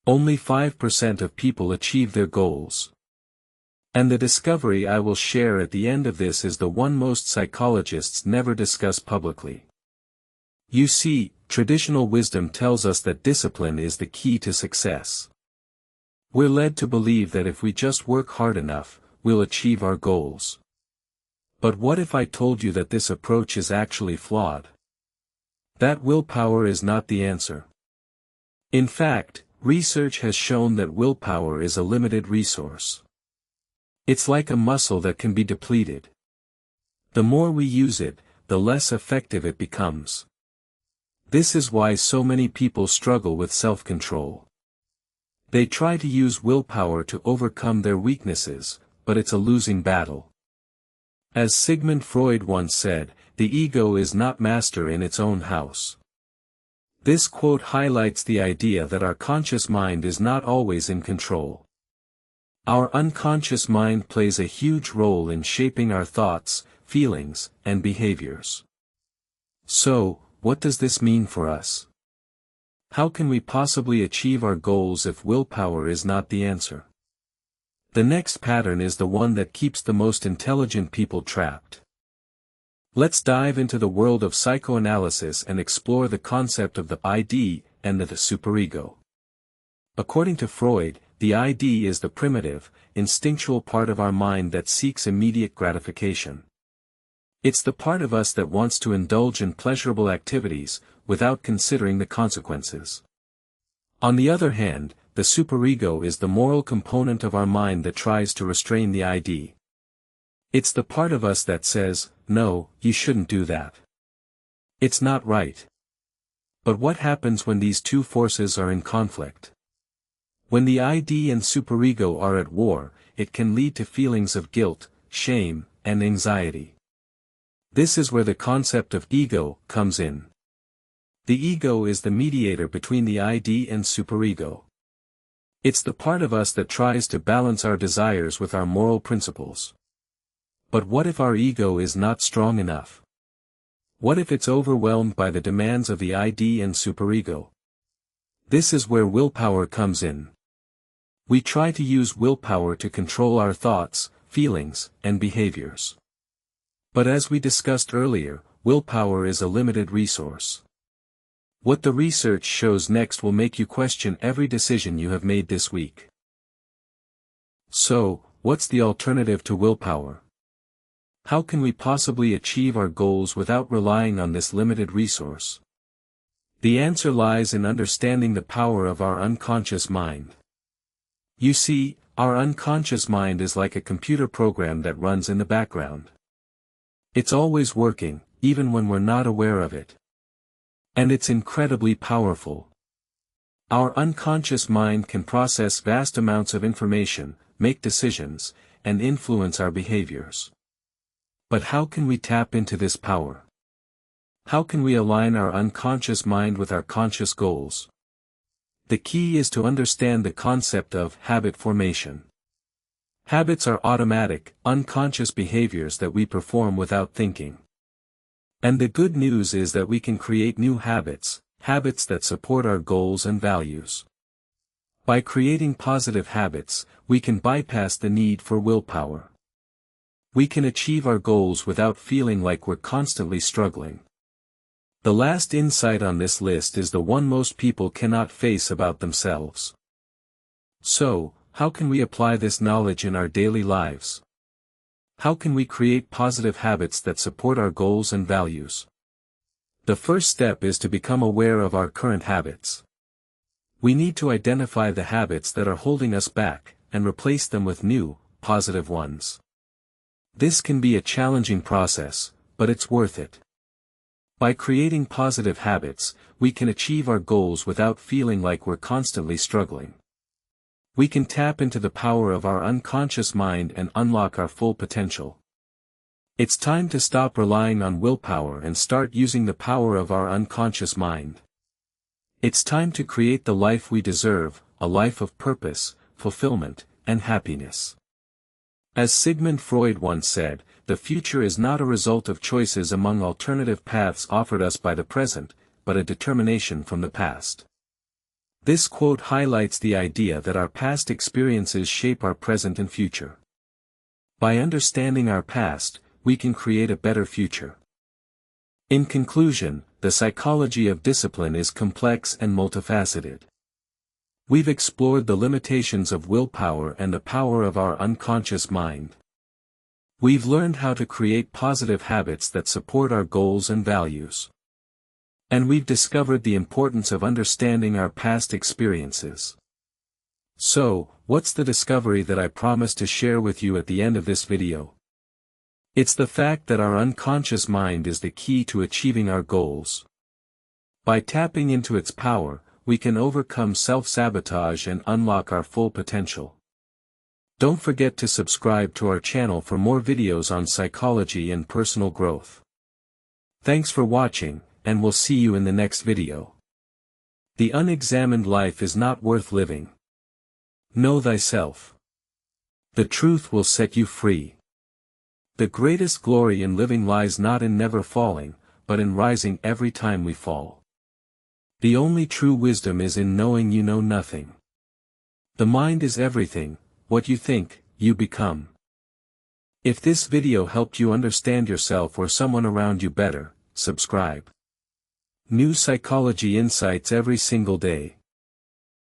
Only 5% of people achieve their goals. And the discovery I will share at the end of this is the one most psychologists never discuss publicly. You see, traditional wisdom tells us that discipline is the key to success. We're led to believe that if we just work hard enough, we'll achieve our goals. But what if I told you that this approach is actually flawed? That willpower is not the answer. In fact, research has shown that willpower is a limited resource. It's like a muscle that can be depleted. The more we use it, the less effective it becomes. This is why so many people struggle with self-control. They try to use willpower to overcome their weaknesses, but it's a losing battle. As Sigmund Freud once said, the ego is not master in its own house. This quote highlights the idea that our conscious mind is not always in control. Our unconscious mind plays a huge role in shaping our thoughts, feelings, and behaviors. So, what does this mean for us? How can we possibly achieve our goals if willpower is not the answer? The next pattern is the one that keeps the most intelligent people trapped. Let's dive into the world of psychoanalysis and explore the concept of the ID and the superego. According to Freud, the ID is the primitive, instinctual part of our mind that seeks immediate gratification. It's the part of us that wants to indulge in pleasurable activities, without considering the consequences. On the other hand, the superego is the moral component of our mind that tries to restrain the ID. It's the part of us that says, no, you shouldn't do that. It's not right. But what happens when these two forces are in conflict? When the ID and superego are at war, it can lead to feelings of guilt, shame, and anxiety. This is where the concept of ego comes in. The ego is the mediator between the ID and superego. It's the part of us that tries to balance our desires with our moral principles. But what if our ego is not strong enough? What if it's overwhelmed by the demands of the ID and superego? This is where willpower comes in. We try to use willpower to control our thoughts, feelings, and behaviors. But as we discussed earlier, willpower is a limited resource. What the research shows next will make you question every decision you have made this week. So, what's the alternative to willpower? How can we possibly achieve our goals without relying on this limited resource? The answer lies in understanding the power of our unconscious mind. You see, our unconscious mind is like a computer program that runs in the background. It's always working, even when we're not aware of it. And it's incredibly powerful. Our unconscious mind can process vast amounts of information, make decisions, and influence our behaviors. But how can we tap into this power? How can we align our unconscious mind with our conscious goals? The key is to understand the concept of habit formation. Habits are automatic, unconscious behaviors that we perform without thinking. And the good news is that we can create new habits, habits that support our goals and values. By creating positive habits, we can bypass the need for willpower. We can achieve our goals without feeling like we're constantly struggling. The last insight on this list is the one most people cannot face about themselves. So, how can we apply this knowledge in our daily lives? How can we create positive habits that support our goals and values? The first step is to become aware of our current habits. We need to identify the habits that are holding us back, and replace them with new, positive ones. This can be a challenging process, but it's worth it. By creating positive habits, we can achieve our goals without feeling like we're constantly struggling. We can tap into the power of our unconscious mind and unlock our full potential. It's time to stop relying on willpower and start using the power of our unconscious mind. It's time to create the life we deserve, a life of purpose, fulfillment, and happiness. As Sigmund Freud once said, the future is not a result of choices among alternative paths offered us by the present, but a determination from the past. This quote highlights the idea that our past experiences shape our present and future. By understanding our past, we can create a better future. In conclusion, the psychology of discipline is complex and multifaceted. We've explored the limitations of willpower and the power of our unconscious mind. We've learned how to create positive habits that support our goals and values. And we've discovered the importance of understanding our past experiences. So, what's the discovery that I promised to share with you at the end of this video? It's the fact that our unconscious mind is the key to achieving our goals. By tapping into its power, we can overcome self-sabotage and unlock our full potential. Don't forget to subscribe to our channel for more videos on psychology and personal growth. Thanks for watching, and we'll see you in the next video. The unexamined life is not worth living. Know thyself. The truth will set you free. The greatest glory in living lies not in never falling, but in rising every time we fall. The only true wisdom is in knowing you know nothing. The mind is everything, what you think, you become. If this video helped you understand yourself or someone around you better, subscribe. New psychology insights every single day.